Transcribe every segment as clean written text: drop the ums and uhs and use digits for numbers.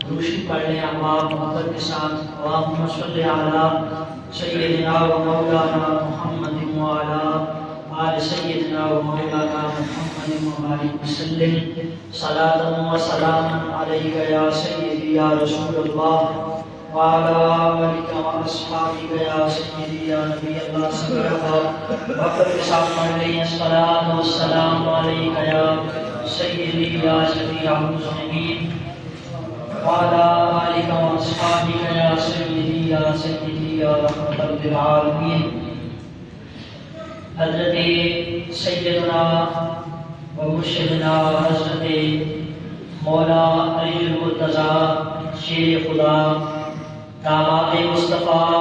روشی پڑھ لیں آپ محبت کے ساتھ. اللہم صلی علی سیدنا و مولانا محمد وعلی آل سیدنا و مولانا محمد وبارک وسلم. صلاۃ و سلام علیک یا سیدی یا رسول اللہ وعلی آلک و اصحابک یا سیدی یا نبی اللہ صلی اللہ علیہ وسلم. کے ساتھ پڑھ لیں صلاۃ و سلام علیک یا سیدی یا شفیع المذنبین وعلی آلک و اصحابک یا سیدی یا رحمت للعالمین. حضرت سیدنا و مرشدنا حضرت مولا علی المرتضیٰ شیر خدا داماد مصطفیٰ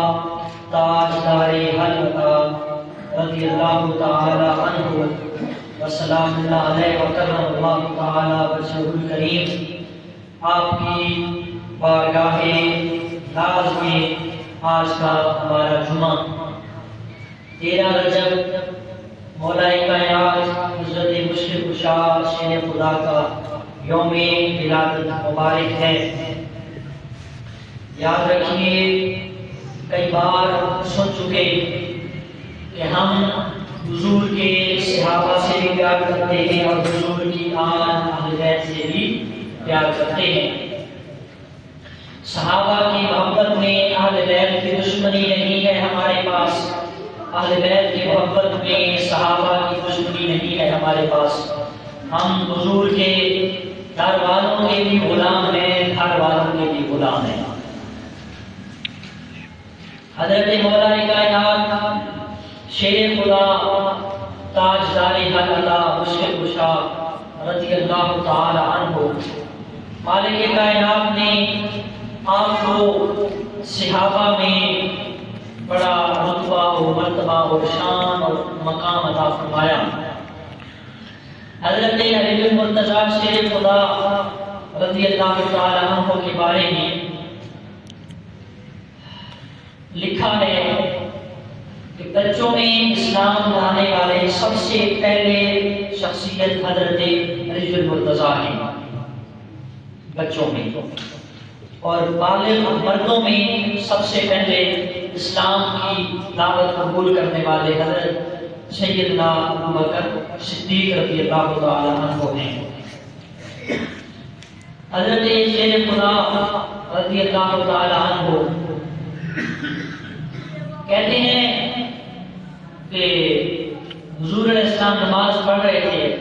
تاجدار حضرت رضی اللہ تعالی عنہ وسلام اللہ علیہ وکرم اللہ تعالی وجہہ الکریم. آپ کی بارگاہ ناز میں آج کا ہمارا جمعہ 13 رجب مولا کائنات حضرت مشکل کشا شیر خدا کا یوم ولادت مبارک ہے. یاد رکھیے کئی بار سن چکے کہ ہم حضور کے صحابہ سے بھی پیار کرتے ہیں اور حضور کی آن اہل بیت سے بھی پیار کرتے ہیں. صحابہ کی محبت میں اہل بیت کی دشمنی نہیں ہے ہمارے پاس. اہل بیت کی محبت میں صحابہ کی دشمنی نہیں ہے ہمارے پاس. ہم حضور کے گھر والوں کے بھی غلام ہیں, گھر والوں کے بھی غلام ہیں. حضرت مولا کائنات شیر خدا تاجدار حضرت مشکل کشا رضی اللہ تعالی عنہ مالک کائنات نے آپ کو صحابہ میں بڑا رتبہ و مرتبہ و شان اور مقام عطا فرمایا. حضرت علی المرتضیٰ شیر خدا رضی اللہ تعالی عنہ کے بارے میں لکھا ہے کہ بچوں میں اسلام لانے والے سب سے پہلے شخصیت حضرت علی المرتضیٰ ہے بچوں میں, اور بالغ مردوں میں سب سے پہلے اسلام کی دعوت قبول کرنے والے حضرت سیدنا ابوبکر صدیق رضی اللہ تعالی عنہ ہیں. حضرت شیر خدا رضی اللہ تعالی عنہ کہتے ہیں کہ حضور علیہ السلام نماز پڑھ رہے تھے.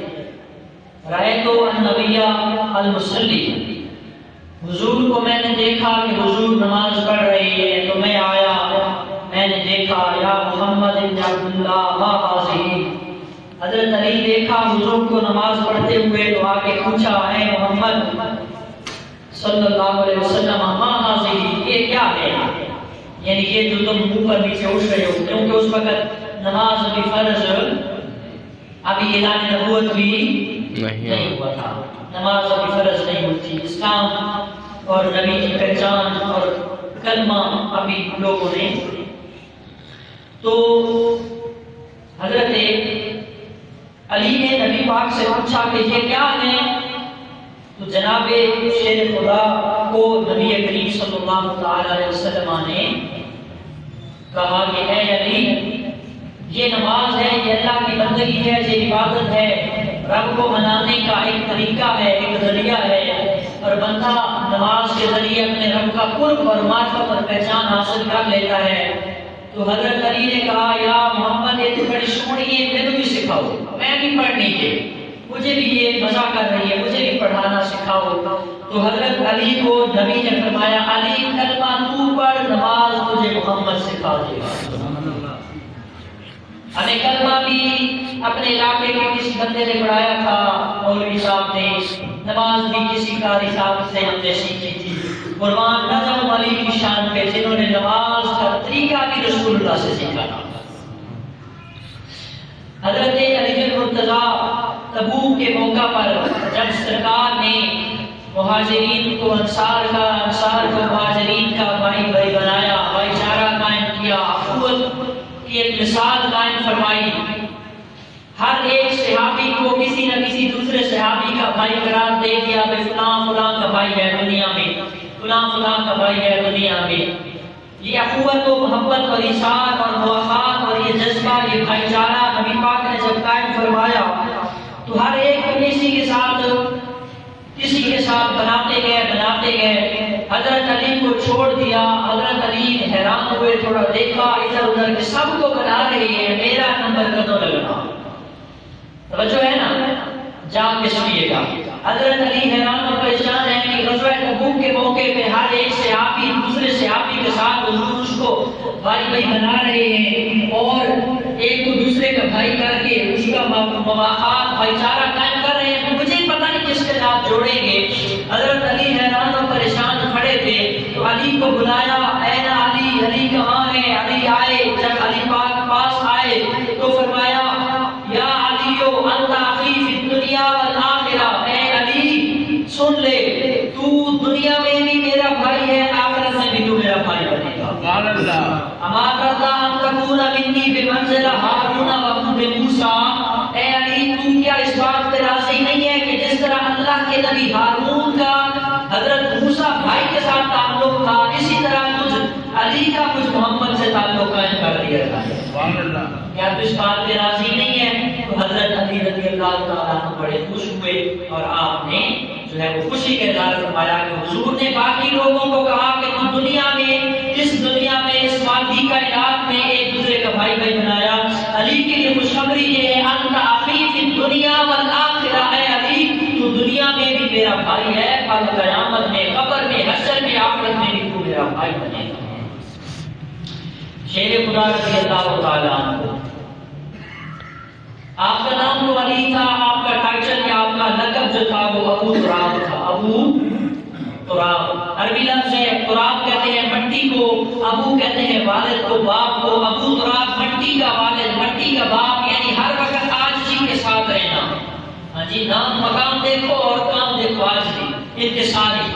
رأیت النبی المصلی, حضور کو میں نے دیکھا کہ حضور نماز پڑھ رہی ہے تو میں آیا, میں نے دیکھا یا محمد بن عبداللہ ما حاضی. حضرت علی دیکھا حضور کو نماز پڑھتے ہوئے تو آ کے پوچھا اے محمد صلی اللہ علیہ وسلم ما حاضی, یہ کیا ہے, یعنی یہ جو تم اوپر نیچے اٹھ رہے ہو, کیونکہ اس وقت نماز بھی فرض ابھی اعلان نبوت بھی نہیں ہوا تھا, نماز ابھی فرض نہیں ہوئی تھی. اسلام اور نبی کی پہچان اور کلمہ ابھی لوگوں نے. تو حضرت علی نے نبی پاک سے پوچھا کہ یہ کیا ہے, تو جناب شیر خدا کو نبی کریم صلی اللہ تعالی علیہ وسلم نے کہا کہ اے علی یہ نماز ہے, یہ اللہ کی بندگی ہے, یہ عبادت ہے, رب کو منانے کا ایک طریقہ ہے, ایک ذریعہ ہے, اور بندہ نماز کے ذریعے اپنے رب کا قرب اور معرفت اور پہچان حاصل کر لیتا ہے. تو حضرت علی نے کہا یا محمد یہ تو بڑی سونی ہے, مجھے بھی سکھاؤ, میں بھی پڑھنی ہے, مجھے بھی یہ مزہ کر رہی ہے, مجھے بھی پڑھانا سکھاؤ. تو حضرت علی کو نبی نے فرمایا علی کلمہ تو پڑھ, نماز تجھے محمد سکھا دے گا. ہمیں کلمہ بھی اپنے علاقے کے کسی بندے نے پڑھایا تھا, مولوی صاحب نے, نماز بھی کسی قاری صاحب سے ہم نے سیکھی تھی. قربان نظم علی کی شان پہ جنہوں نے نماز کا طریقہ بھی رسول اللہ سے سیکھا تھا. حضرت علی المرتضیٰ تبوک کے موقع پر جب سرکار نے مہاجرین کو انصار کا, انصار کو مہاجرین کا بھائی بھائی بنایا, بھائی چارہ قائم کیا, اخوت کی ایک مثال قائم فرمائی, ہر ایک صحابی کو کسی نہ کسی دوسرے صحابی کا بھائی قرار دے دیا, فلاں فلاں کا بھائی ہے دنیا میں. فلاں فلاں کا بھائی ہے دنیا میں. یہ اخوت و محبت اور ایثار اور موافقت اور یہ جذبہ، یہ بھائی چارہ نبی پاک نے جب قائم فرمایا تو ہر ایک کسی کے ساتھ بناتے گئے. حضرت علی کو چھوڑ دیا. حضرت علی حیران ہوئے، تھوڑا دیکھا ادھر ادھر کہ سب کو بنا رہے ہیں، میرا نمبر کدوں لگنا. توجہ ہے نا، جان کے سنیے گا. حضرت علی حیران اور پریشان ہیں کہ غزوہ تبوک کے موقع پہ ہر ایک صحابی دوسرے صحابی کے ساتھ حضور اس کو بھائی بنا رہے ہیں اور ایک کو دوسرے کا بھائی کر کے اس کا مواخات بھائی چارہ قائم کر رہے ہیں. مجھے پتہ نہیں کس کے ساتھ جوڑیں گے. حضرت علی حیران اور پریشان کھڑے تھے تو علی کو بلایا. اے نا علی، علی کہاں ہے؟ علی آئے. جب علی پاک پاس آئے تو فرمایا یا علیو انت اخی فی الدنیا والآخرہ. اے علی سن لے، تو دنیا میں بھی میرا بھائی ہے، آخرت میں بھی تو میرا بھائی بنے گا. سبحان اللہ. اما ترضى ان تكون منی بمنزلہ ہارون و موسیٰ. اے علی تو کیا اس بات پہ راضی نہیں ہے کہ جس طرح اللہ کے نبی ہارون کا حضرت موسیٰ بھائی کے ساتھ تعلق تھا، اسی طرح کچھ علی کا کچھ محمد سے تعلق قائم کر دیا تھا. سبحان اللہ. کیا تو اس بات پہ راضی نہیں ہے؟ تو حضرت علی رضی اللہ تعالیٰ عنہ بڑے خوش ہوئے اور آپ نے جو ہے وہ خوشی کا اظہار فرمایا کہ حضور نے باقی لوگوں کو کہا کہ تم دنیا میں اس مادی کائنات میں ایک دوسرے کا بھائی بنایا. علی کے لیے خوشخبری یہ ہے انت اخی فی الدنیا والآخرہ. اے علی تو دنیا میں بھی میرا بھائی ہے، کل قیامت میں، قبر میں، حشر میں، آخرت میں بھی تو میرا بھائی بنے گا. شیر خدا رضی اللہ تعالیٰ عنہ، آپ کا نام تو علی تھا، آپ کا ٹائٹل یا آپ کا لقب جو تھا وہ ابو تراب تھا. ابو تراب عربی لفظ ہے. تراب کہتے ہیں مٹی کو، ابو کہتے ہیں والد کو، باپ کو. ابو تراب مٹی کا والد، مٹی کا باپ، یعنی ہر وقت عاجزی کے ساتھ رہنا. ہاں جی، نام مقام دیکھو اور کام دیکھو. عاجزی، انکساری،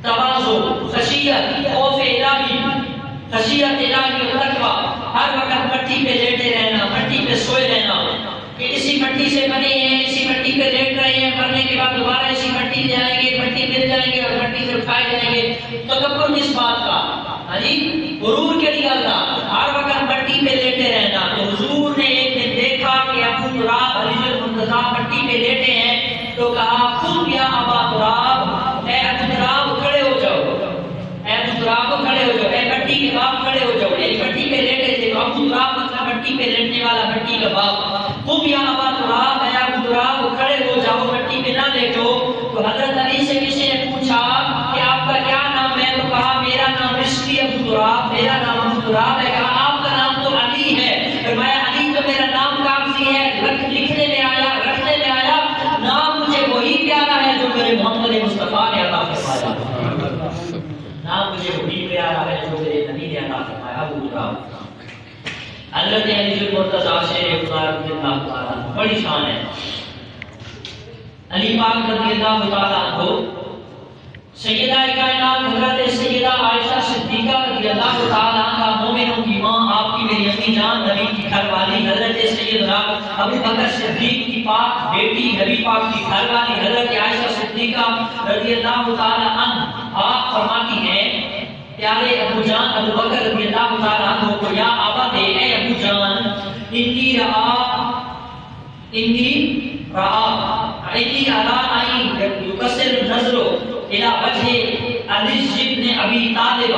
تواضع، خشیت، خوف الہی، خشیت الہی و تقویٰ. ہر وقت مٹی پہ لیٹے رہنا، مٹی پہ سوئے رہنا کہ اسی مٹی سے بنے ہیں، اسی مٹی پہ لیٹ رہے ہیں، مرنے کے بعد دوبارہ اسی مٹی جائیں گے، مٹی مل جائیں گے اور مٹی سے اٹھائے جائیں گے. تکبر کس بات کا؟ ہاں جی، غرور کے لیے اللہ ہر وقت مٹی پہ لیٹے رہنا. تو حضور نے ایک دن دیکھا کہ ابو تراب علی المرتضیٰ مٹی پہ لیٹے ہیں تو کہا قم یا ابا تراب. اے ابو تراب کھڑے ہو جاؤ، اے ابو تراب کھڑے ہو جاؤ، اے مٹی کے باپ کھڑے ہو جاؤ. یعنی مٹی پہ لیٹے تھے تو ابو تراب مطلب مٹی پہ لیٹنے والا، مٹی کا باپ. قم یا ابا تراب، اے ابو تراب کھڑے ہو جاؤ، مٹی پہ نہ لیٹو. تو حضرت علی سے کسی نے پوچھا کہ آپ کا کیا نام ہے؟ تو کہا میرا نام رشتی ابو تراب، میرا نام ابو تراب ہے. کہا آپ کا نام تو علی ہے. فرمایا علی تو میرا نام کافی ہے، لکھنے میں آیا، رکھنے میں آیا. نام مجھے وہی پیارا ہے جو میرے محمد مصطفیٰ نے عطا فرمایا. نام مجھے وہی پیارا ہے جو میرے نبی نے عطا فرمایا. ابو تراب حضرت علی المرتضیٰ سے رضی اللہ تعالیٰ عنہ، بڑی شان ہے. علی پاک رضی اللہ تعالیٰ عنہ سیدہ کائنات حضرت سیدہ عائشہ صدیقہ رضی اللہ تعالیٰ عنہ، مومنوں کی ماں، آپ کی میری امی جان، نبی کی گھر والی حضرت سیدنا ابو بکر صدیق کی پاک بیٹی، نبی پاک کی گھر والی حضرت عائشہ صدیقہ رضی اللہ تعالیٰ عنہ، آپ فرماتی ہیں پیارے ابو جان ابو بکر رضی اللہ تعالیٰ عنہ کو یا آبا دے، اے ابو جان انی ارائیں یکسر نظر الى وجہ علی ابن ابی طالب.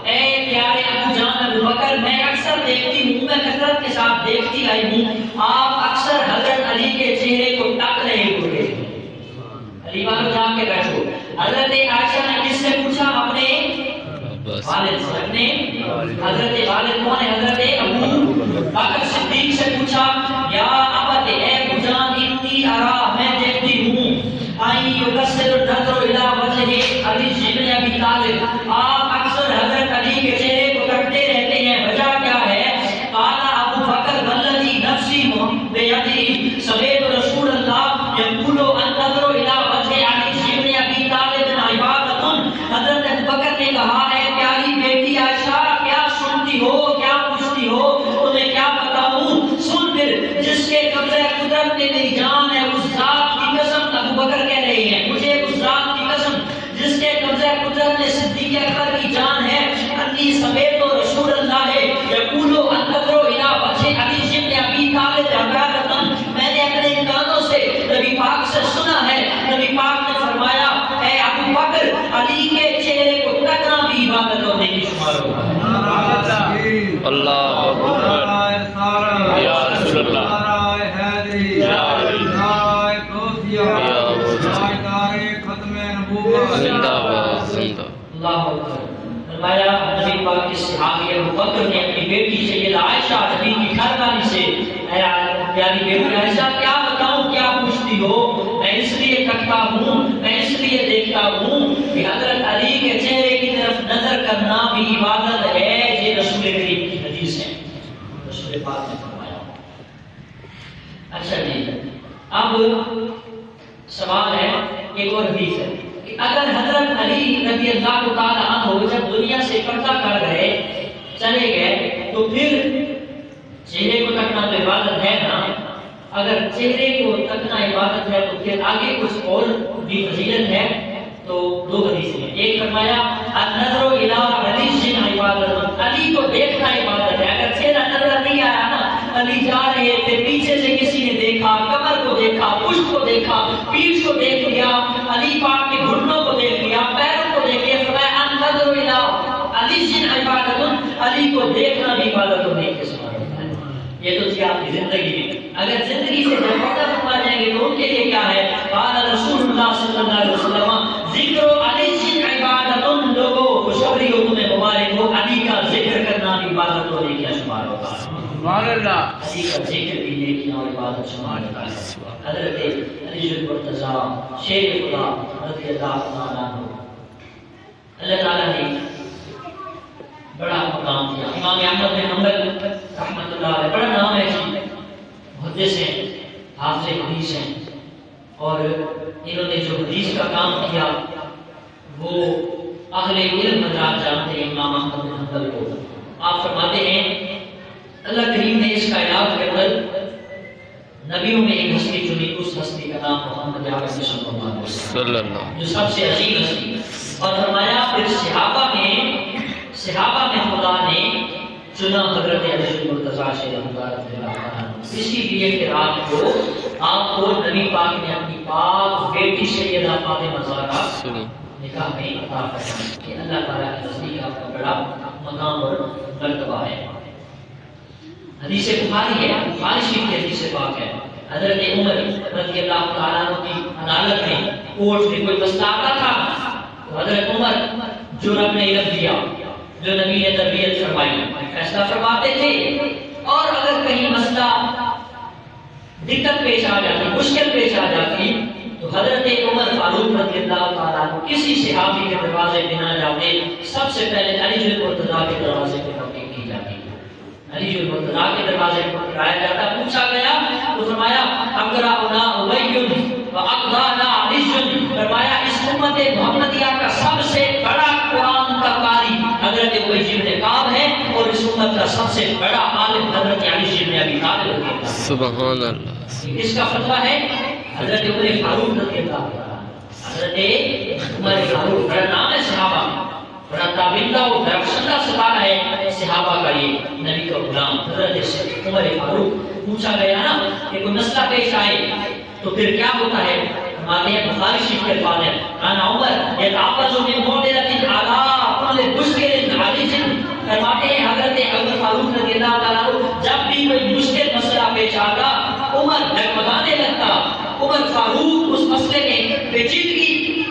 اے پیارے ابو جان ابو بکر میں اکثر دیکھتی ہوں، میں کثرت کے ساتھ دیکھتی آئی ہوں، آپ اکثر حضرت علی کے چہرے کو تک رہے ہوئے. علی والو جا کے بیٹھو. حضرت عائشہ نے کس سے پوچھا؟ اپنے والد سے. اپنے حضرت والد کون ہے؟ حضرت ابو بکر صدیق سے پوچھا یا ابا دے، اے ابو جان انی ارا میں دیکھتی ہوں آئی یکسر نظر الى وجہ علی ابن ابی طالب، آپ اکثر حضرت علی کے چہرے کو تکتے رہتے ہیں، وجہ کیا ہے؟ قال ابو بکر والذی نفسی بیدہ سمعت رسول اللہ یقول النظر الى وجہ علی ابن ابی طالب عبادۃ. حضرت ابو بکر نے کہا اے پیاری بیٹی عائشہ کیا سنتی ہو، کیا پوچھتی ہو، تمہیں کیا بتاؤں؟ سن پھر، جس کے قبضہ قدرت میں میری جان ہے اس ذات کی قسم. ابو بکر کہہ رہے ہیں مجھے اس ذات کی قسم جس کے قبضہ حضرت صدیق اکبر کی جان ہے انی سمیت رسول اللہ ہے یقول انظر الی وجه علی بن ابی طالب حقیقتاً میں نے اپنے کانوں سے نبی پاک سے سنا ہے نبی پاک نے فرمایا اے ابو بکر علی کے چہرے کو تکنا بھی عبادت اور نیکی شمار ہوگا اللہ اکبر یا رسول اللہ یا علی زندہ باد زندہ اللہ اکبر فرمایا نبی پاک کے صحابی ابو بکر نے اپنی بیٹی سیدہ عائشہ نبی کی گھر والی سے اے پیاری بیٹی عائشہ کیا بتاؤں کیا پوچھتی ہو میں اس لیے تکتا ہوں میں اس لیے دیکھتا ہوں کہ حضرت علی کے چہرے کی طرف نظر کرنا بھی عبادت ہے یہ رسول کریم کی حدیث ہے رسول پاک نے فرمایا اچھا جی اب سوال ہے ایک اور حدیث ہے کہ اگر حضرت علی رضی اللہ تعالی عنہ جب دنیا سے پردہ کر گئے چلے گئے تو پھر چہرے کو تکنا تو عبادت ہے نا اگر چہرے کو تکنا عبادت ہے تو پھر آگے کچھ اور بھی فضیلت ہے تو دو حدیث ہیں ایک فرمایا النظر الی علی عبادت علی کو دیکھنا عبادت ہے اگر چہرہ نظر نہیں آیا نا علی جا رہے تھے پیچھے سے کسی نے دیکھا کمر کو دیکھا پشت کو دیکھا پیٹھ کو دیکھ لیا علی پاک کے گھٹنوں کو دیکھ لیا پیروں کو دیکھ لیا فرمایا النظر الی علی عبادت علی کو دیکھنا بھی عبادت اور نیکی شمار ہوتا ہے یہ تو تھی آپ کی زندگی میں اگر زندگی سے جب پردہ فرما جائیں گے تو ان کے لیے کیا ہے قال رسول اللہ صلی اللہ علیہ وسلم ذکر علی عبادت لوگوں خوشخبری ہو تمہیں مبارک ہو علی کا ذکر کرنا بھی عبادت اور نیکی شمار ہوگا سبحان اللہ علی کا ذکر بھی نیکی اور عبادت شمار ہوتا ہے حضرت علی المرتضی شیر خدا رضی اللہ عنہ اللہ تعالیٰ نے بڑا مقام دیا امام احمد بن حنبل رحمۃ اللہ علیہ بڑا نام ہے جی محدث ہیں حافظ حدیث ہیں اور انہوں نے جو حدیث کا کام کیا وہ اہل علم حضرات جانتے ہیں امام احمد بن حنبل کو آپ فرماتے ہیں اللہ کریم نے اس کائنات کے اندر نبیوں میں ایک ہستی چنی اس ہستی کا نام محمد عربی صلی اللہ علیہ وسلم جو سب سے عظیم ہستی اور فرمایا پھر صحابہ میں خدا نے چنا حضرت علی المرتضی شیخ رضی اللہ عنہ اسی لیے کہ رات کو آپ کو نبی پاک نے اپنی پاک بیٹی سیدہ فاطمہ زہرا نکاح میں عطا فرمایا کہ اللہ تعالیٰ کے نزدیک آپ کا بڑا مقام اور مرتبہ ہے حدیث بخاری ہے بخاری شریف کی حدیث پاک ہے حضرت عمر رضی اللہ تعالیٰ عنہ کی عدالت میں کورٹ میں کوئی مسئلہ آتا تھا تو حضرت عمر جو رب نے علم دیا جو نبی نے تربیت فرمائی فیصلہ فرماتے تھے اور اگر کہیں مسئلہ دقت پیش آ جاتی مشکل پیش آ جاتی تو حضرت عمر فاروق رضی اللہ تعالیٰ عنہ کسی صحابی کے دروازے پہ نہ جاتے سب سے پہلے علی المرتضی کے دروازے پہ توقیق کی جاتی علی المرتضی کے دروازے پر کرایا جاتا پوچھا گیا تو فرمایا اقرأنا ابی واقرانا علی فرمایا اس امت محمدیہ کا سب سے بڑا قرآن کا قاری حضرت ابی بن کعب ہے اور اس امت کا سب سے بڑا عالم حضرت علی بن ابی طالب ہے سبحان اللہ اس کا فتویٰ ہے حضرت عمر فاروق رضی اللہ عنہ حضرت عمر فاروق بڑا نام ہے صحابہ بڑا تابندہ و درخشندہ ستارہ ہے صحابہ کا یہ نبی کا غلام حضرت عمر فاروق پوچھا گیا نا کہ کوئی مسئلہ پیش آئے تو پھر کیا ہوتا ہے ہمارے بخاری شریف کے الفاظ ہیں کانا عمر یتعوذ من معضلۃ علی کل مشکل علی فرماتے ہیں حضرت عمر فاروق رضی اللہ تعالیٰ عنہ جب بھی کوئی مشکل مسئلہ پیش آتا عمر ڈگمگانے لگتا عمر فاروق اس مسئلے میں پیچیدگی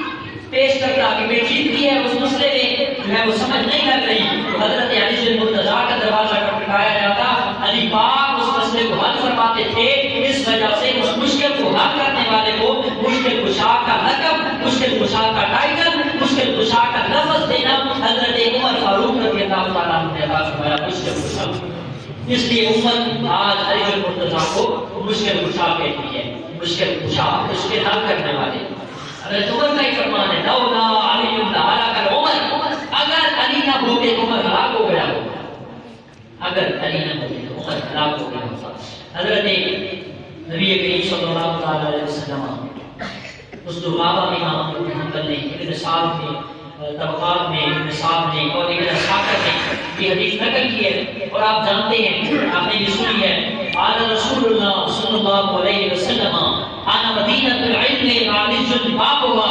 پیش کرتا کہ پیچیدگی ہے اس مسئلے میں جو ہے وہ سمجھ نہیں لگ رہی تو حضرت علی المرتضی کا دروازہ کھٹکھٹایا جاتا علی پاک اس مسئلے کو حل فرماتے تھے اس وجہ سے اس مشکل کو حل کرنے والے کو مشکل کشا کا لقب مشکل کشا کا ٹائٹل مشکل کشا کا لفظ دینا حضرت عمر فاروق رضی اللہ تعالیٰ عنہ نے عطا فرمایا مشکل کشا اس لیے امت آج علی المرتضی کو مشکل کشا کہتی ہے مشکل کشا مشکل حل کرنے والے حضرت عمر کا ہی فرمان ہے لولا علی لہلک عمر اگر علی نہ ہوتے عمر ہلاک ہو گیا ہوتا اگر علی نہ ہوتے تو عمر ہلاک ہو گیا ہوتا حضرت نبی کریم صلی اللہ علیہ وسلم اس دعا میں امام ابن حنبل نے ابن صاحب نے طبقات میں ابن صاحب نے اور ابن اسحاق نے یہ حدیث نقل کی ہے اور آپ جانتے ہیں، آپ نے بھی سنی ہے، قال رسول اللہ صلی اللہ علیہ وسلم انا مدینۃ العلم عالج بابها،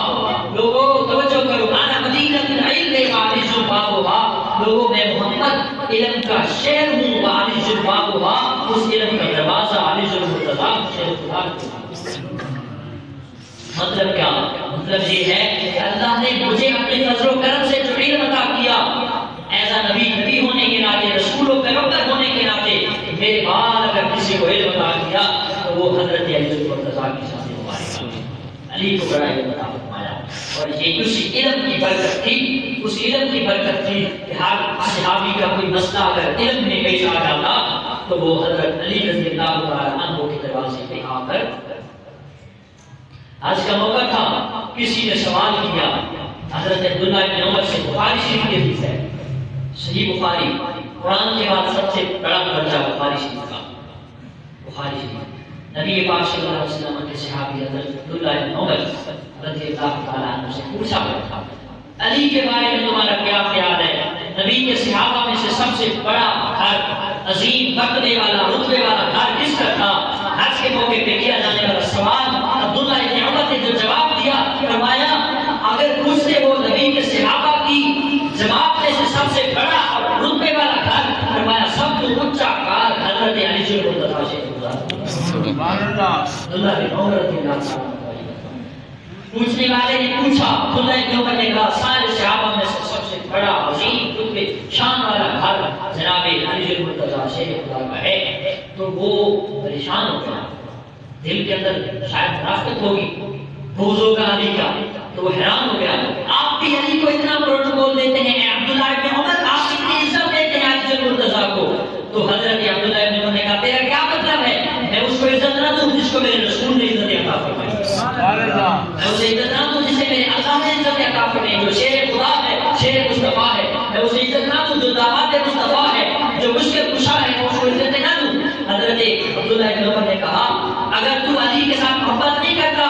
لوگوں توجہ کرو، انا مدینۃ العلم عالج بابها، لوگوں میں محمد علم کا شہر ہوں، عالج بابها، اس علم کا دروازہ، عالج المرتضی شہر خدا۔ مطلب کیا؟ مطلب یہ ہے کہ اللہ نے مجھے اپنے فضل و کرم سے جو علم عطا کیا، ایسا نبی ہونے کے ناطے، رسول و پیغمبر ہونے کے ناطے، میرے بعد اگر کسی کو علم عطا کیا تو وہ حضرت علی المرتضیٰ کی شان مبارک، علی کو بڑا علم عطا فرمایا، اور یہ اسی علم کی برکت تھی، اس علم کی برکت تھی کہ ہر صحابی کا کوئی مسئلہ اگر علم میں پیش آ جاتا تو وہ حضرت علی رضی اللہ تعالیٰ عنہ کے دروازے پہ آ کر، آج کا موقع تھا، کسی نے سوال کیا حضرت عبداللہ بن عمر سے، بخاری شریف کی حدیث ہے، صحیح بخاری، قرآن کے بعد سب سے بڑا درجہ بخاری شریف کا، بخاری شریف، نبی پاک صلی اللہ علیہ وسلم کے صحابی حضرت عبداللہ بن عمر رضی اللہ تعالیٰ عنہ سے پوچھا تھا، علی کے بارے میں تمہارا کیا خیال ہے؟ نبی کے صحابہ میں سے سب سے بڑا گھر، عظیم مرتبے والا، رتبے والا گھر کس کا تھا؟ حج کے موقع پہ کیا جانے والا سوال، عبداللہ بن عمر نے جو جواب دیا، فرمایا اگر پوچھتے ہو نبی کے صحابہ کی جماعت میں سے سب سے بڑا اور رتبے والا گھر، فرمایا سب سے اونچا گھر حضرت علی المرتضیٰ شیخ سبحان اللہ، عبداللہ بن عمر رضی اللہ عنہ۔ پوچھنے والے نے پوچھا، عبداللہ بن عمر نے کہا سارے صحابہ میں سے سب سے بڑا عظیم رتبے شان والا گھر جناب علی المرتضیٰ شیخ خدا کا ہے، تو وہ پریشان ہو گیا، دل کے اندر شاید منافقت ہوگی، بغض ہوگا علی کا، تو وہ حیران ہو گیا، آپ بھی علی کو اتنا پروٹوکول دیتے ہیں، عبداللہ بن عمر آپ اتنی عزت دیتے ہیں علی المرتضیٰ کو، تو حضرت عبداللہ بن عمر نے کہا تیرا کیا مطلب ہے؟ میں اس کو عزت نہ دوں جس کو میرے رسول نے عزت عطا فرمائی، میں اسے عزت نہ دوں جسے میرے اللہ نے عزت عطا فرمائی، جو شیر خدا ہے، شیر مصطفیٰ ہے، میں اسے عزت نہ دوں جو داماد مصطفیٰ ہے، جو مشکل کشا ہے، میں اس کو عزت نہ دوں۔ حضرت عبداللہ بن عمر نے کہا اگر تو علی کے ساتھ محبت نہیں کرتا،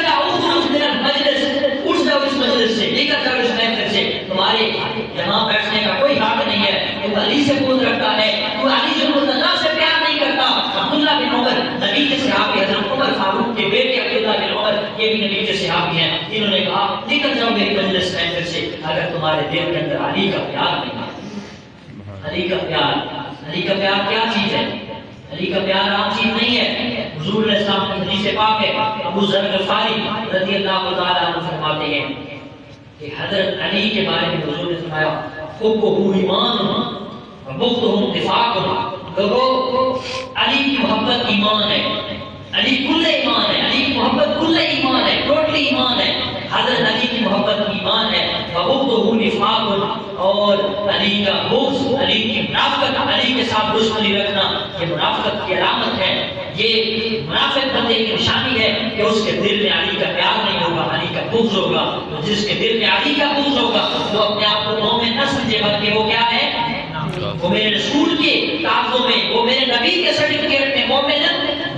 اخرج من المجلس، اٹھ جاؤ اس مجلس سے، نکل جاؤ اس محفل سے، تمہارے یہاں بیٹھنے کا کوئی حق نہیں ہے، تو علی سے بغض رکھتا ہے، تو علی المرتضیٰ سے پیار نہیں کرتا۔ عبداللہ بن عمر نبی کے صحابی، حضرت عمر فاروق کے بیٹے عبداللہ بن عمر، یہ بھی نبی کے صحابی ہیں، انہوں نے کہا نکل جاؤ میری مجلس محفل سے اگر تمہارے دل کے اندر علی کا پیار نہیں ہے۔ علی کا پیار، علی کا پیار کیا چیز ہے؟ علی کا پیار عام چیز نہیں ہے، حضور علیہ السلام کی حدیث پاک ہے، ابو ذر غفاری رضی اللہ تعالیٰ عنہ فرماتے ہیں کہ حضرت علی کے بارے میں حضور نے فرمایا حبہ ایمان و بغضہ نفاق، لوگوں علی کی محبت ایمان ہے، علی کل ایمان ہے، علی کی محبت کل ایمان ہے، ٹوٹلی ایمان ہے، حضرت علی کی محبت ایمان ہے، وبغضہ نفاق، اور علی کا بغض، علی کی منافقت، علی کے ساتھ دشمنی رکھنا یہ منافقت کی علامت ہے، یہ منافق بندے کی نشانی ہے کہ اس کے دل میں علی کا پیار نہیں ہوگا، علی کا بغض ہوگا، تو جس کے دل میں علی کا بغض ہوگا وہ اپنے آپ کو مومن نہ سمجھے بلکہ وہ کیا ہے، وہ میرے رسول کے کاغذوں میں، وہ میرے نبی کے سرٹیفکیٹ میں مومن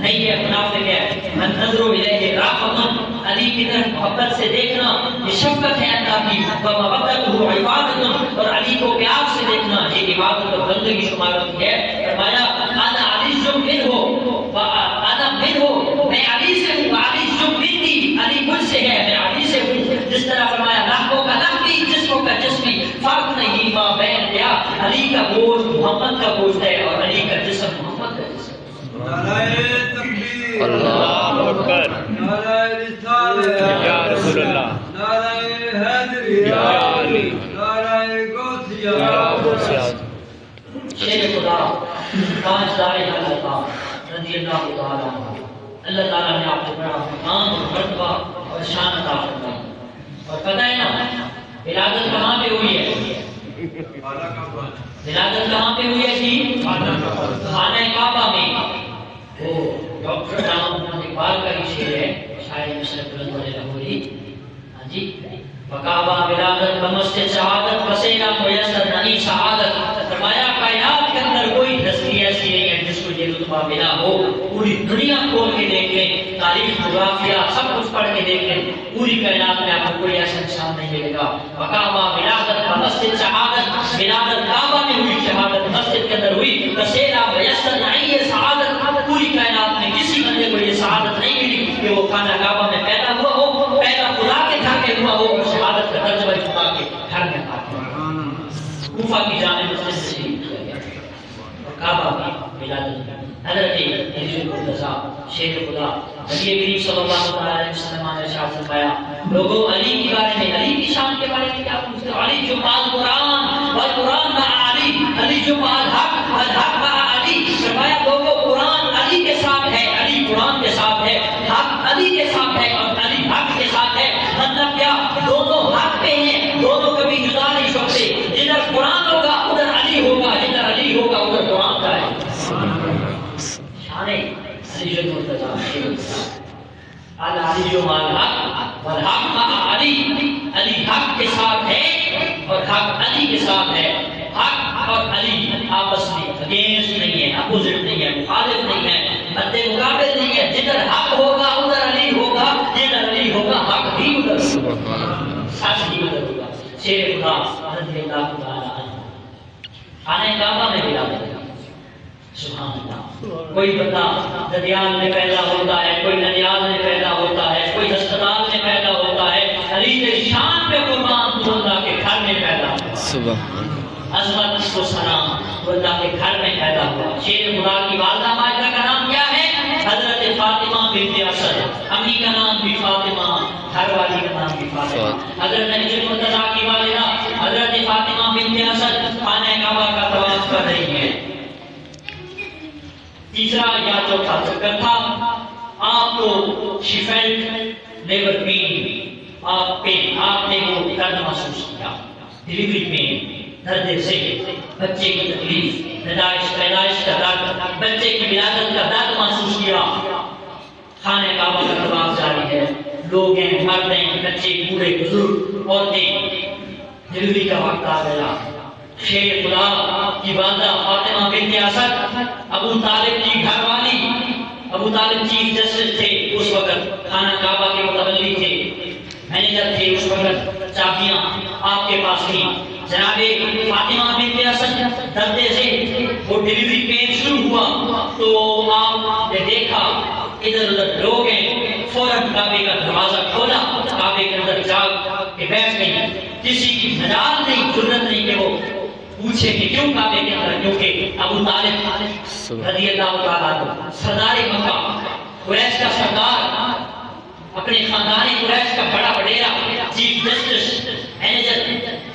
نہیں ہے، منافق ہے۔ من نظر الیہ رافۃ، علی کی طرف محبت سے دیکھنا یہ شفقت ہے اللہ کی، ومودتہ عبادت، اور علی کو پیار سے دیکھنا یہ عبادت اور بندگی شمار ہوتی ہے۔ فرمایا انا علی منہ وانا منہ، میں علی سے ہوں، علی منی، علی مجھ سے ہے، میں علی سے ہوں۔ جس طرح فرمایا لحموں کا لحمی، جسموں کا جسمی، فرق نہیں ما بین کیا، علی کا گوشت محمد کا گوشت ہے اور علی کا جسم محمد کا جسم۔ اللہ اکبر، یا رسول اللہ، یا علی، یا غوث شیر خدا تاجدار اللہ رضی اللہ تعالیٰ عنہ، اللہ تعالیٰ نے آپ کو بڑا مقام اور مرتبہ اور شان عطا فرمائی، اور پتہ ہے نا ولادت کہاں پہ ہوئی ہے؟ ولادت کہاں پہ ہوئی ہے جی؟ خانہ کعبہ میں۔ وہ ڈاکٹر نام محمد اقبال کا ہی شعر ہے، شاعر مصر بلند لاہوری، ہاں جی، فکعبہ ولادت بمسجد شہادت وسیلہ میسر نہیں سعادت۔ فرمایا کائنات کے اندر کوئی ہستی ایسی نہیں ہے جس کو یہ رتبہ ملا ہو، پوری دنیا کھول کے دیکھ لیں، تاریخ جغرافیہ سب کچھ پڑھ کے دیکھ لیں، پوری کائنات میں آپ کو کوئی ایسا انسان نہیں ملے گا۔ وکعبہ ولادت کا مسجد شہادت، ولادت کعبہ میں ہوئی، شہادت مسجد کے اندر ہوئی، کسیرا بیسر نہیں یہ سعادت، پوری کائنات میں کسی بندے کو یہ سعادت نہیں ملی کہ وہ خانہ کعبہ میں پیدا ہوا ہو، پیدا خدا کے گھر میں ہوا ہو، اور شہادت کا درجہ خدا کے گھر میں آ گیا۔ کوفہ کی جامع مسجد سے شہید کیا گیا اور کعبہ کی ولادت حضرت علی مرتضیٰ شیر خدا نبی کریم صلی اللہ علیہ وسلم نے ارشاد فرمایا، لوگوں علی کے بارے میں، علی کی شان کے بارے میں کیا پوچھتے ہو؟ علی جو مع القرآن والقرآن مع علی، علی جو مع الحق والحق مع علی۔ فرمایا لوگوں قرآن علی کے ساتھ ہے، علی قرآن کے ساتھ ہے، حق علی کے ساتھ ہے اور علی حق کے ساتھ ہے۔ مطلب کیا؟ دونوں حق پہ ہیں، دونوں کبھی جدا نہیں سکتے۔ جدھر قرآن ہوگا ادھر علی ہوگا، جدھر علی ہوگا ادھر قرآن کا ہے۔ شانے علی جو مرتضیٰ علی جو مع الحق والحق مع علی، علی حق کے ساتھ ہے اور حق علی کے ساتھ ہے۔ حق اور علی آپس میں اگینسٹ نہیں ہے، اپوزٹ نہیں ہے، مخالف نہیں ہے، مد مقابل نہیں ہے۔ جدھر حق ہوگا ادھر علی ہوگا، جدھر علی ہوگا حق بھی ادھر ہوگا، سچ بھی ادھر ہوگا۔ شیر خدا رضی اللہ تعالی عنہ خانہ کعبہ میں ملا ہے۔ سبحان اللہ۔ کوئی بندہ ددیال میں پیدا ہوتا ہے، کوئی ننیال میں پیدا ہوتا ہے، کوئی ہسپتال میں پیدا ہوتا ہے، علی کے شان پہ قربان تو اللہ کے گھر میں پیدا ہوا۔ سبحان عظمت و سلام وہ اللہ کے گھر میں پیدا ہوا۔ شیر خدا کی والدہ ماجدہ کا نام کیا ہے؟ حضرت فاطمہ بنت اسد، امی کا نام بھی فاطمہ، گھر والی کا نام بھی فاطمہ۔ حضرت علی مرتضیٰ کی والدہ حضرت فاطمہ بنت اسد خانہ کعبہ کا طواف کر رہی ہے۔ تیسرا یا چوتھا چکر تھا، آپ کو شیفیلڈ لیبر پین، آپ نے وہ درد محسوس کیا، ڈیلیوری پین، درد سے بچے کی تکلیف، پیدائش کا درد، بچے کی ولادت کا درد محسوس کیا۔ خانہ کعبہ کا طواف جاری ہے، لوگ ہیں، مرد ہیں، بچے، بوڑھے، بزرگ، عورتیں۔ ڈیلیوری کا وقت آ گیا۔ شیر خدا کی والدہ فاطمہ بنت اسد، ابو طالب کی گھر والی، ابو طالب چیف جسٹس تھے اس وقت، خانہ کعبہ کے متولی تھے، مینیجر تھے اس وقت، چابیاں آپ کے پاس تھیں۔ جناب فاطمہ بنت اسد دردے سے وہ ڈیلیوری پین شروع ہوا تو آپ نے دیکھا ادھر ادھر لوگ ہیں، فوراً کعبے کا دروازہ کھولا، کعبے کے اندر جا کے بیٹھ گئی۔ کسی کی مجال نہیں، جرأت نہیں کہ وہ پوچھے کہ کیوں کعبے کے اندر، کیونکہ ابو طالب رضی اللہ تعالیٰ عنہ سردار مکہ، قریش کا سردار، اپنے خاندان قریش کا بڑا وڈیرا، چیف جسٹس، مینیجر،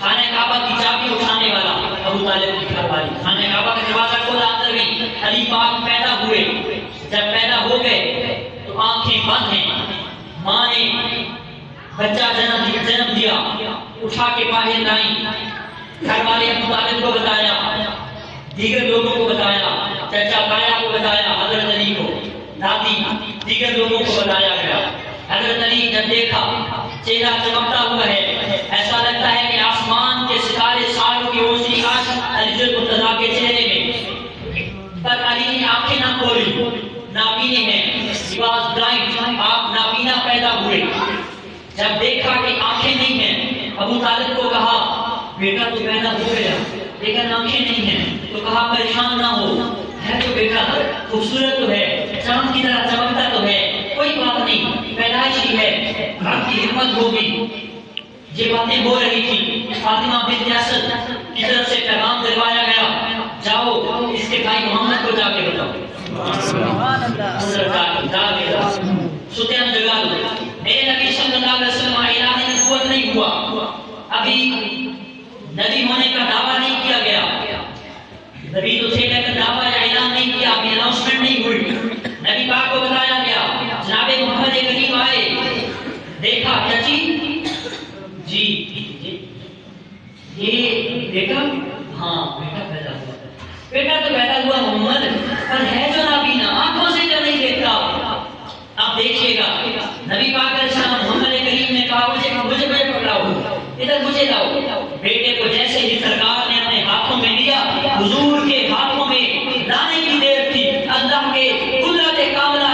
خانہ کعبہ کی چابی اٹھانے والا، ابو طالب کی گھر والی خانہ کعبہ کا دروازہ کھولا، اندر گئی۔ علی پاک پیدا ہوئے، جب پیدا ہو گئے تو آنکھیں بند ہیں، ماں نے بچہ جنم دیا، اٹھا کے باہر لائیں، گھر والے ابو طالب کو بتایا، دیگر لوگوں کو بتایا، چچا تایا کو بتایا، حضرت علی کو، دادی، دیگر لوگوں کو بتایا گیا۔ حضرت علی جب دیکھا چہرہ چمکتا ہوا ہے، ایسا لگتا ہے کہ آسمان کے ستارے سالوں کی روشنی آج علی مرتضیٰ کے چہرے میں، پر علی نے آنکھیں نہ کھولی، نابینے ہیں، he was blind، آپ نابینا پیدا ہوئے۔ جب دیکھا کہ آنکھیں نہیں ہیں، ابو طالب کو کہا بیٹا تو پیدا ہو گیا لیکن آنکھیں نہیں ہیں، تو کہا پریشان نہ ہو، ہے تو بیٹا خوبصورت تو ہے، چاند کی طرح چمکتا تو ہے، کوئی بات نہیں، پیدائشی ہے، آپ کی ہمت ہوگی۔ یہ باتیں ہو رہی تھی، فاطمہ بنت اسد کی طرف سے پیغام دلوایا گیا، جاؤ اس کے بھائی محمد کو جا کے بتاؤ، سبحان اللہ، ستیان جگہ دو۔ میرے نبی صلی اللہ علیہ وسلم اعلان نبوت نہیں ہوا، ابھی نبی ہونے کا دعویٰ نہیں کیا گیا، نبی تو تھے لیکن دعویٰ یا اعلان نہیں کیا، ابھی اناؤنسمنٹ نہیں ہوئی۔ نبی پاک کو بتایا گیا، جناب محمد کریم آئے، دیکھا چچی جی یہ بیٹا، ہاں بیٹا پیدا ہوا، بیٹا تو پیدا ہوا محمد، پر ہے جو نابینا، آنکھوں سے جو نہیں دیکھتا۔ اب دیکھیے گا نبی پاک علیہ السلام محمد کریم نے کہا مجھے پکڑاؤ، ادھر مجھے لاؤ۔ بیٹے کو جیسے ہی سرکار نے اپنے ہاتھوں میں لیا، حضور کے ہاتھوں میں لانے کی دیر تھی، اللہ کے قدرت کاملہ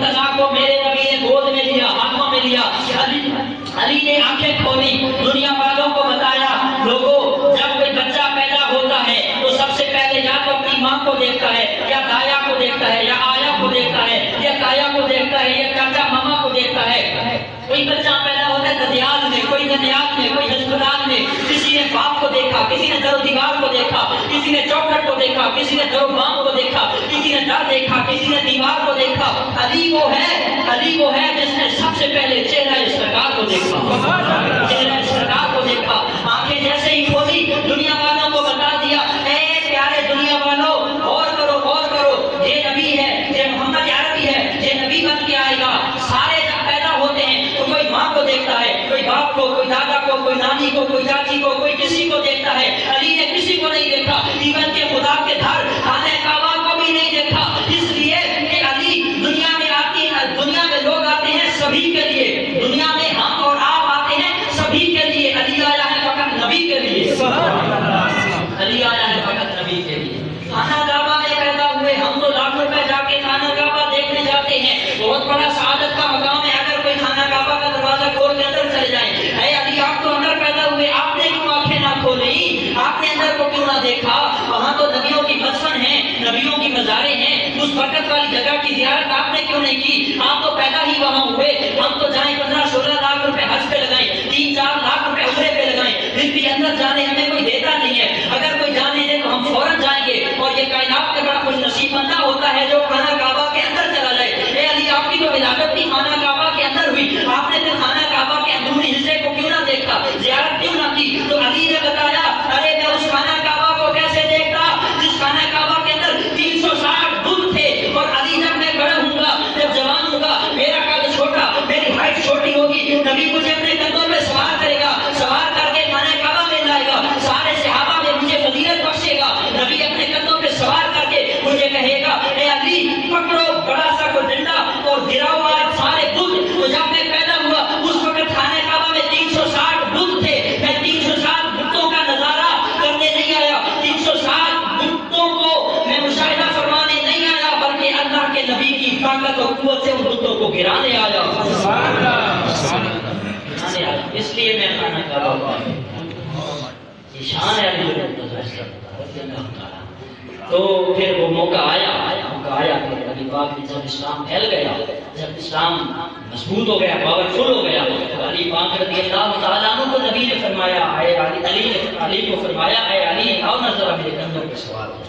مرتضیٰ کو میرے نبی نے گود میں لیا، ہاتھوں میں لیا، علی نے آنکھیں کھولی، دنیا والوں کو بتایا، لوگوں جب کوئی بچہ پیدا ہوتا ہے تو سب سے پہلے یا تو اپنی ماں کو دیکھتا ہے، یا دایا کو دیکھتا ہے، یا آیا کو دیکھتا ہے، یا تایا کو دیکھتا ہے، یا چاچا ماما کو دیکھتا ہے۔ کوئی بچہ پیدا ہوتا ہے ددیال میں، کوئی ننیال میں، کوئی ہسپتال میں، کسی نے باپ کو دیکھا، کسی نے در و دیوار کو دیکھا، کسی نے چوکھٹ کو دیکھا، کسی نے در و بام کو دیکھا، کسی نے در دیکھا، کسی نے دیوار کو دیکھا۔ علی وہ ہے جس نے سب سے پہلے چہرہ سرکار کو دیکھا، چہرہ سرکار کو دیکھا، آنکھیں جیسے ہی کھولی دنیا والوں کو بتا دیا، اے پیارے دنیا والوں، غور کرو، یہ نبی ہے، یہ محمد عربی ہے، یہ نبی بن کے آئے گا۔ سارے جب پیدا ہوتے ہیں تو کوئی ماں کو دیکھتا ہے، کوئی باپ کو، کوئی دادا کو، کوئی نانی کو، کوئی چاچی کو، کوئی کسی کو دیکھتا ہے۔ علی نے کسی کو نہیں دیکھا، ایون کہ خدا کے گھر خانہ کعبہ کو بھی نہیں دیکھا، اس لیے کہ علی دنیا میں لوگ آتے ہیں سبھی کے لیے، دنیا میں ہم اور آپ آتے ہیں سبھی کے لیے، علی آیا ہے فقط نبی کے لیے، علی آیا ہے فقط نبی کے لیے۔ خانہ کعبہ میں پیدا ہوئے، ہم تو لاکھ روپے جا کے خانہ کعبہ دیکھنے جاتے ہیں، بہت بڑا سعادت کا مقام ہے اگر کوئی خانہ کعبہ کا دروازہ کھول کے اندر چلے جائیں۔ اے علی آپ تو اندر پیدا ہوئے، آپ نے کیوں آنکھیں نہ کھولی، آپ نے اندر کو کیوں نہ دیکھا؟ وہاں تو نبیوں کی مدفن ہیں، نبیوں کی مزاریں ہیں، اس برکت والی جگہ کی زیارت آپ نے کیوں نہیں کی؟ آپ تو پیدا ہی وہاں ہوئے، ہم تو جائیں 15-16 لاکھ روپے حج پہ لگائیں، 3-4 لاکھ روپے عمرے پہ لگائیں، پھر بھی اندر جانے ہمیں کوئی دیتا نہیں ہے۔ اگر کوئی جانے دے تو ہم فوراً جائیں گے، اور یہ کائنات کا بڑا خوش نصیب بندہ ہوتا ہے جو خانہ کعبہ کے اندر چلا جائے۔ اے علی آپ کی تو ولادت بھی خانہ کعبہ کے اندر ہوئی، آپ نے پھر خانہ کعبہ کے اندرونی حصے کو کیوں نہ دیکھا، زیارت کیوں نہ کی؟ تو علی نے بتایا، ارے میں اس خانہ کعبہ کو کیسے دیکھتا جس خانہ کعبہ کے اندر 360 بت تھے، اور علی جب میں بڑا ہوں گا، جب جوان ہوں گا، میرا قد چھوٹا، میری ہائٹ چھوٹی ہوگی، نبی مجھے اپنے کندھوں پہ سوار کرے گا، سوار کر کے خانہ کعبہ میں لائے گا، سارے صحابہ میں مجھے فضیلت بخشے گا، نبی اپنے کندھوں پہ سوار کر کے مجھے کہے گا، اے علی پکڑو بڑا سا کوئی ڈنڈا اور گراؤ آج سارے بت۔ تو جب میں پیدا ہوا اس وقت خانہ کعبہ میں 360 بت تھے، میں 360 بتوں کا نظارہ کرنے نہیں آیا، 360 بتوں کو میں مشاہدہ فرمانے نہیں آیا، بلکہ اللہ کے نبی کی طاقت اور قوت سے ان بتوں کو گرانے آیا، اس لیے میں خانہ کعبہ کی شان ہے علی رضی اللہ تعالیٰ۔ تو پھر وہ موقع آیا کہ نبی پاک نے جب اسلام پھیل گیا، جب اسلام مضبوط ہو گیا، پاورفل ہو گیا، تو علی پاک رضی اللہ تعالیٰ عنہ کو نبی نے فرمایا، اے علی کو فرمایا، اے علی آؤ نہ ذرا میرے کندھوں پہ سوار ہو،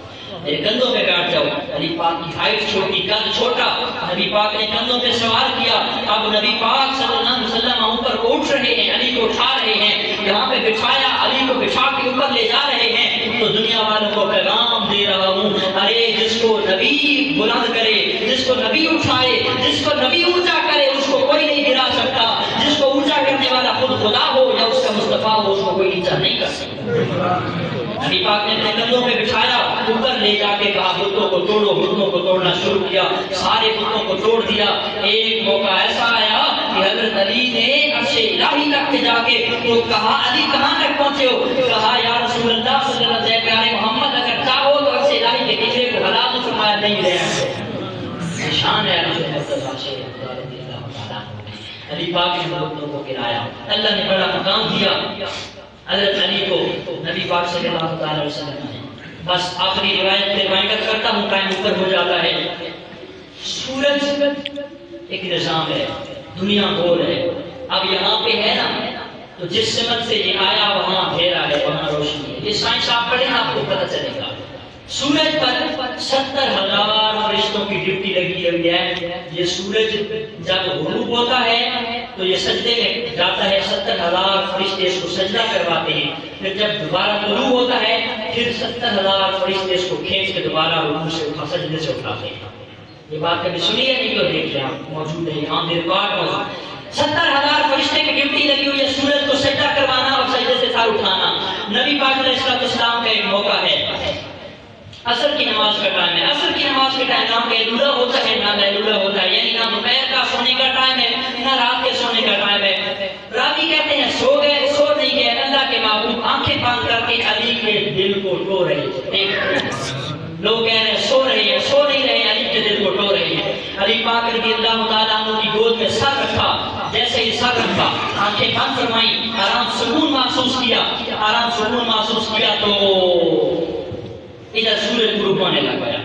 میرے کندھوں پہ بیٹھ جاؤ۔ علی پاک کی ہائٹ چھوٹی، قد چھوٹا، نبی پاک نے کندھوں پہ سوار کیا۔ اب نبی پاک صلی اللہ علیہ وسلم اوپر اٹھ رہے ہیں، علی کو اٹھا رہے ہیں، یہاں پہ بٹھایا، علی کو بٹھا کے اوپر لے جا رہے ہیں۔ تو دنیا والوں کو پیغام دے رہا ہوں، ارے جس کو نبی بلند کرے، جس کو نبی اٹھائے، جس کو نبی اونچا کرے، اس کو کوئی نہیں گرا سکتا۔ جس کو اونچا کرنے والا خود خدا ہو یا اس کا مصطفیٰ ہو، اس کو کوئی نیچا نہیں کر سکتا۔ نبی پاک نے اپنے کندھوں پہ بٹھایا، اوپر لے جا کے کہا بتوں کو توڑو، بتوں کو توڑنا شروع کیا، سارے بتوں کو توڑ دیا۔ ایک موقع ایسا آیا کہ حضرت علی نے عرش الہی تک جا کے تو کہا، علی کہاں تک پہنچے ہو؟ کہا یا رسول اللہ صلی اللہ علیہ وسلم، پیارے محمد اگر چاہو تو عرش الہی کے نیچے کو ہلا دو، فرمایا نہیں رہے۔ شان ہے علی علی پاک نے بتوں کو گرایا، اللہ نے بڑا مقام دیا حضرت علی کو نبی پاک صلی اللہ تعالی وسلم نے۔ بس آخری روایت کرتا ہوں، ٹائم اوپر ہو جاتا ہے۔ سورج ایک نظام ہے، دنیا گول ہے، اب یہاں پہ ہے نا، تو جس سمت سے یہ آیا وہاں اندھیرا ہے، وہاں روشنی ہے۔ یہ سائنس آپ پڑھیں آپ کو پتہ چلے گا۔ سورج پر 70,000 فرشتوں کی ڈیوٹی لگی ہوئی ہے۔ یہ سورج جب غروب ہوتا ہے تو یہ سجدے میں جاتا ہے، 70,000 فرشتے اس کو سجدہ کرواتے ہیں۔ پھر جب دوبارہ طلوع ہوتا ہے پھر 70,000 فرشتے اس کو کھینچ کے دوبارہ رکوع سے سجدے سے اٹھاتے ہیں۔ یہ بات کبھی سنی ہے نہیں؟ تو دیکھ لیں، موجود ہے یہاں ریکارڈ موجود۔ 70,000 فرشتے کی ڈیوٹی لگی ہوئی ہے سورج کو سجدہ کروانا اور سجدے سے سر اٹھانا۔ نبی پاک علیہ السلام کا ایک موقع ہے، عصر کی نماز کا ٹائم ہے۔ عصر کی نماز کے ٹائم نہ قیلولہ ہوتا ہے نہ لیلولہ ہوتا ہے، یعنی نہ دوپہر کا سونے کا ٹائم ہے نہ رات کے سونے کا ٹائم ہے۔ راوی کہتے ہیں سو گئے، سو نہیں گئے، اللہ کے محبوب آنکھیں بند کر کے علی کے دل کو ٹو رہے تھے۔ لوگ کہہ رہے ہیں سو رہے ہیں، سو نہیں رہے، علی کے دل کو ٹو رہے ہیں۔ علی پاک رضی اللہ تعالیٰ عنہ کی گود میں سر رکھا، جیسے ہی سر رکھا آنکھیں بند فرمائیں، آرام سکون محسوس کیا، آرام سکون محسوس کیا تو ادھر سورج غروب ہونے لگ گیا،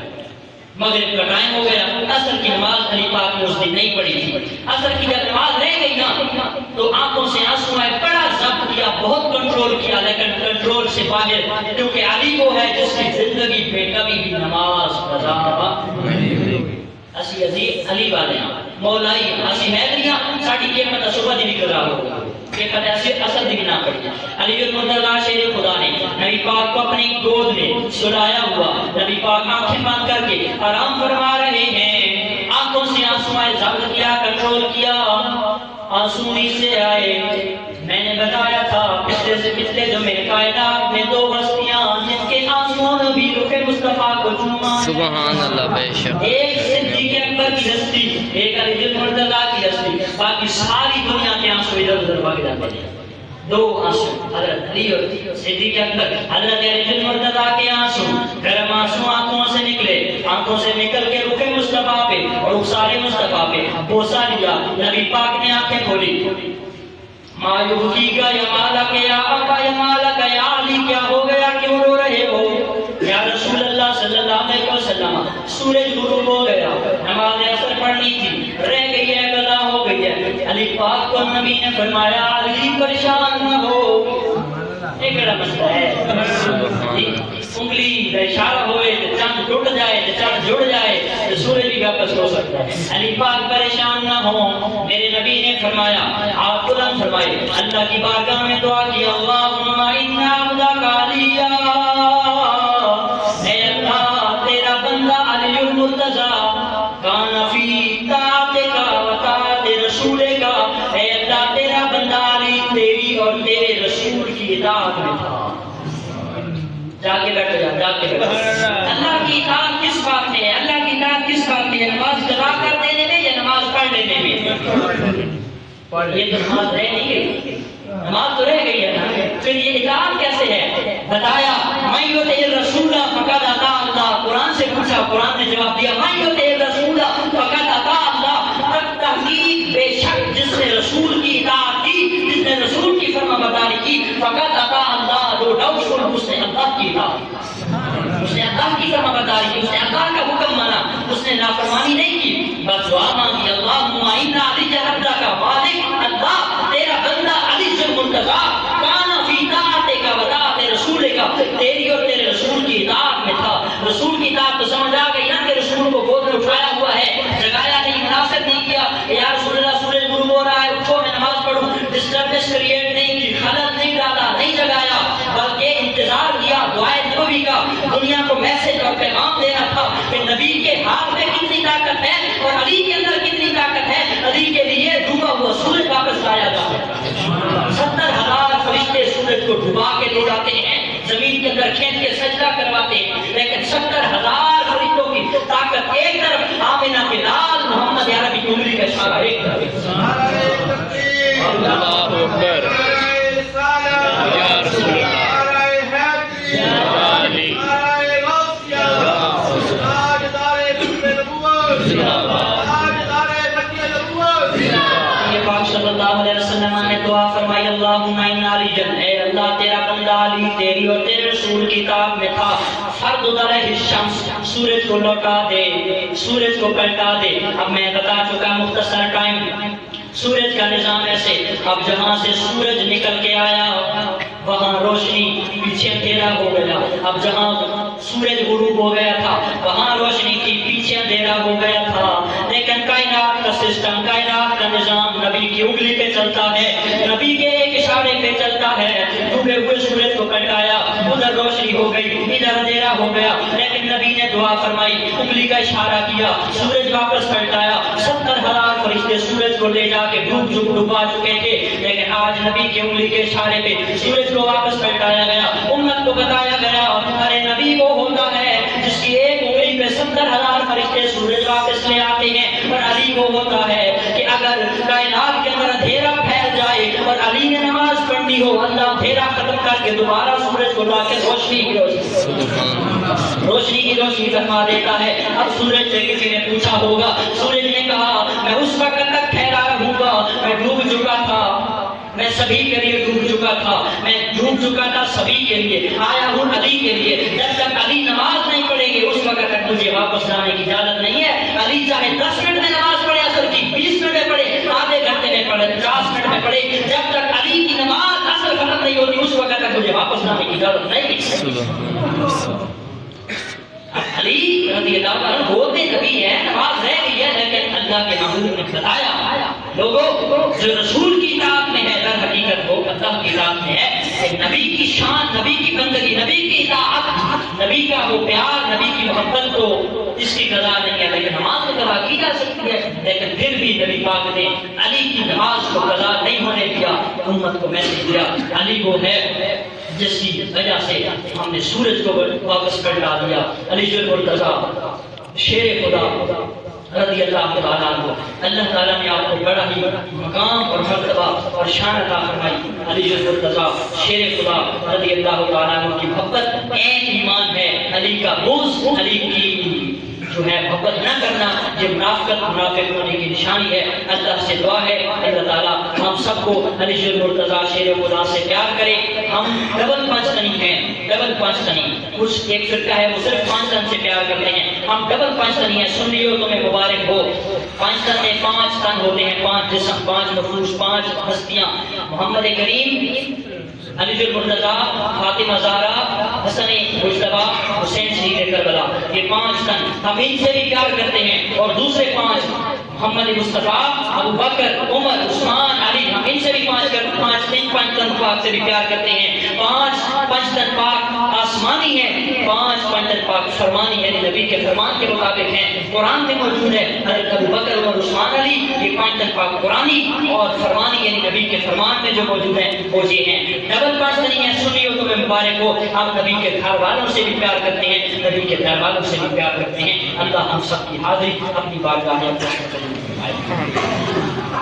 مغرب کا ٹائم ہو گیا، عصر کی نماز علی پاک نے اس دن نہیں پڑھی تھی۔ عصر کی جب نماز رہ گئی نا تو آنکھوں سے آنسو آئے، بڑا ضبط کیا، بہت کنٹرول کیا، لیکن کنٹرول سے باہر، کیونکہ علی وہ ہے جس کی زندگی پہ کبھی بھی نماز قضا اسی علی والے ہیں، مولائی اسی حیدریاں ساڑی قیمت صبح دی بھی قضا ہوگا، قیمت ایسے اصل دی بھی نہ پڑی۔ علی المرتضیٰ شیر خدا نے نبی پاک کو اپنی گود میں سلایا ہوا، نبی پاک آنکھیں بند کر کے آرام فرما رہے ہیں، آنکھوں سے آنسو آئے، ضبط کیا، کنٹرول کیا، آنسو نیچ سے آئے۔ میں نے بتایا تھا پچھلے سے پچھلے جو میں کائنات میں دو ہستیاں جن کے آنسوؤں نے بھی رخ مصطفیٰ کو چوما، سبحان اللہ، بے شک۔ ایک صدیق اکبر کی ہستی، ایک علی المرتضیٰ کی ہستی، باقی ساری دنیا کے آنسو ادھر ادھر بھاگ جاتے ہیں۔ دو آنسو حضرت علی اور صدیق اکبر، حضرت علی المرتضیٰ کے آنسو، گرم آنسو آنکھوں سے نکلے، آنکھوں سے نکل کے رخ مصطفیٰ پہ اور رخسار مصطفیٰ پہ بوسہ لیا۔ نبی پاک نے آنکھیں کھولی، ما یبکی کا یا مالک یا آقا یا مالک یا علی، کیا ہو گیا، کیوں رو رہے ہو یا رسول اللہ صلی اللہ علیہ وسلم؟ سورج غروب ہو گیا، نماز عصر پڑھنی تھی، رہ گئی ہے، قضا ہو گئی ہے۔ علی پاک کو نبی نے فرمایا علی پریشان نہ ہو، ایک بڑا مسئلہ ہے، انگلی کا اشارہ ہوئے تو چاند ٹوٹ جائے، تو چاند جڑ جائے تو سورج بھی واپس ہو سکتا ہے۔ علی پاک پریشان نہ ہو، میرے نبی نے فرمایا، آپ قرآن فرمائے، اللہ کی بارگاہ میں دعا کی، اللہم انا عبدک علی، اے اللہ تیرا بندہ علی المرتضیٰ کان فی طاعتک و طاعت رسولک، اے اللہ تیرا بندہ علی تیری اور تیرے رسول کی اطاعت میں تھا۔ جا کے بیٹھو، جا کے بیٹھو۔ اللہ کی اطاعت کس بات میں ہے؟ اللہ کی اطاعت کس بات میں ہے؟ نماز قضا کر دینے میں یا نماز پڑھ لینے میں؟ یہ تو نماز رہ نہیں گئی، نماز تو رہ گئی ہے نا، پھر یہ اطاعت کیسے ہے؟ بتایا من یطع الرسول فقد اطاع اللہ، قرآن سے پوچھا، قرآن نے جواب دیا من یطع الرسول فقد اطاع اللہ، تحقیق بے شک جس نے رسول کی اطاعت کی، جس نے رسول کی فرما برداری کی، فقد اطاع اللہ، نو ڈاؤٹ اس نے اللہ کی اطاعت کی، اس نے اللہ کی فرما برداری کی، اس نے اللہ کا حکم مانا، اس نے نافرمانی نہیں کی، بس دعا مانگی، اللہم انا علی عبدک مالک، اللہ تیرا بندہ علی المرتضیٰ کان فی طاعتک و طاعت رسولک، تیری اور تیرے رسول کی اطاعت میں تھا۔ رسول کی اطاعت تو سمجھ آ گئی نا کہ رسول کو گود میں اٹھایا ہوا ہے، جگایا نہیں، مناسب نہیں کیا، یا رسول اللہ سورج غروب ہو رہا ہے، اٹھو میں نماز پڑھوں، ڈسٹربنس کریٹ نہیں کی، خلل نہیں ڈالا، نہیں جگایا، بلکہ انتظار کیا دعائے نبوی کا، دنیا کو میسج اور پیغام دینا تھا کہ نبی کے ہاتھ میں کتنی طاقت ہے اور علی کے اندر کتنی طاقت ہے، علی کے لیے ڈوبا ہوا سورج واپس لایا جا سکتا ہے۔ 70,000 فرشتے سورج کو ڈبا کے لے جاتے ہیں، زمین کے اندر کھینچ کے سجدہ کرواتے ہیں، لیکن 70,000 فرشتوں کی طاقت ایک طرف، آمنہ کے لال محمد عربی کی انگلی کا اشارہ ایک طرف۔ اللہ اکبر، یا رسول اللہ، یا علی، پاک صلی اللہ علیہ وسلم نے دعا فرمائی، اللہم انا علی، اے اللہ تیرا بندہ علی تیری اور تیرے رسول کی اطاعت میں تھا، فرد علیہ الشمس، سورج کو لوٹا دے، سورج کو پلٹا دے۔ اب میں بتا چکا مختصر ٹائم، سورج کا نظام ایسے، اب جہاں سے سورج نکل کے آیا وہاں روشنی، پیچھے اندھیرا ہو گیا، اب جہاں سورج غروب ہو گیا تھا وہاں روشنی تھی، پیچھے اندھیرا ہو گیا تھا، لیکن کائنات کا سسٹم، کائنات کا نظام نبی کی انگلی پہ چلتا ہے، نبی کے ایک اشارے پہ چلتا ہے، ڈوبے ہوئے سورج کو پلٹایا، ادھر روشنی ہو گئی، ادھر اندھیرا ہو گیا، لیکن نبی نے دعا فرمائی، انگلی کا اشارہ کیا، سورج واپس پلٹایا، 70,000 فرشتے سورج کو لے جا کے ڈوبا چکے تھے، لیکن آج نبی کی انگلی کے اشارے پہ سورج کو واپس پلٹایا گیا، امت کو بتایا گیا، ارے نبی وہ ہوتا ہے جس کی ایک انگلی پہ 70,000 فرشتے سورج واپس لے آتے ہیں، اور علی وہ ہوتا ہے کہ اگر کائنات کے اندر اندھیرا پھیل جائے اور علی نے نماز پڑھنی ٹھنڈی ہو اللہ اندھیرا ختم کر کے دوبارہ سورج کو لا کے روشنی کی روشنی فرما دیتا ہے. اب سورج سے کسی نے پوچھا ہوگا, سورج نے کہا میں اس وقت تک ٹھہرا رہوں گا, میں ڈوب چکا تھا, میں سبھی کے لیے ڈوب چکا تھا, میں ڈوب چکا تھا سبھی کے لیے, آیا ہوں علی کے لیے. جب تک علی نماز نہیں پڑھیں گے اس وقت تک مجھے واپس لانے کی اجازت نہیں ہے. علی چاہے 10 منٹ میں نماز پڑھے, اثر کی 20 منٹ میں پڑھے, آدھے گھنٹے میں پڑھے, 50 منٹ میں پڑھے, جب تک علی کی نماز اثر ختم نہیں ہوتی اس وقت تک مجھے واپس لانے کی اجازت نہیں. علی رضی اللہ عنہ ہوتے نبی ہیں, نماز رہ گئی ہے, لیکن اللہ کے محبوب نے بتایا لوگوں جو رسول کی اطاعت میں ہے در حقیقت وہ اللہ کی اطاعت میں ہے. نبی کی شان, نبی کی بندگی, نبی کی اطاعت, نبی کا وہ پیار, نبی کی محبت تو اس کی قضا نہیں ہے, لیکن نماز میں قضا کی جا سکتی ہے. لیکن پھر بھی نبی پاک نے علی کی نماز کو قضا نہیں ہونے دیا, امت کو میسج دیا علی وہ ہے جس کی وجہ سے ہم نے سورج کو واپس کر ڈال دیا. علی المرتضیٰ شیر خدا رضی اللہ تعالیٰ عنہ, اللہ تعالیٰ نے آپ کو بڑا ہی مقام اور مرتبہ اور شان عطا فرمائی. علی المرتضیٰ شیر خدا رضی اللہ تعالیٰ عنہ کی محبت عین ایمان ہے. علی کا بغض, علی کی جو ہے محبت نہ کرنا, یہ منافق ہونے کی نشانی ہے. اللہ سے دعا ہے اللہ تعالیٰ ہم سب کو علی المرتضیٰ شیر خدا سے پیار کرے. ہم ڈبل پانچتنی ہیں, ڈبل پانچتنی, کچھ ایک فرقہ ہے وہ صرف 5 تن سے پیار کرتے ہیں, ہم ڈبل پانچتنی ہیں. سن لیو تمہیں مبارک ہو. 5 تن میں 5 تن ہوتے ہیں, 5 جسم, 5 نفوس, 5 ہستیاں. محمد کریم, علی المرتضیٰ, فاطمہ زہرا, حسن مجتبیٰ, حسین شہید کربلا, یہ 5 تن ہم ان سے بھی پیار کرتے ہیں. اور دوسرے 5 محمد مصطفیٰ, ابو بکر, عمر, عثمان, علی, ہم ان سے بھی 5 تن پاک سے بھی پیار کرتے ہیں. 5 تن پاک آسمانی ہیں, 5 تن پاک فرمانی یعنی نبی کے فرمان کے مطابق ہیں. قرآن میں موجود ہے حضرت ابو بکر, عمر, عثمان, علی, یہ 5 تن پاک قرآنی اور فرمانی یعنی نبی کے فرمان میں جو موجود ہیں وہ یہ ہیں. ڈبل 5 نہیں ہے. سنیو تمہیں مبارک ہو. ہم نبی کے گھر والوں سے بھی پیار کرتے ہیں, نبی کے گھر والوں سے بھی پیار کرتے ہیں. اللہ ہم سب کی حاضری اپنی بارگاہ میں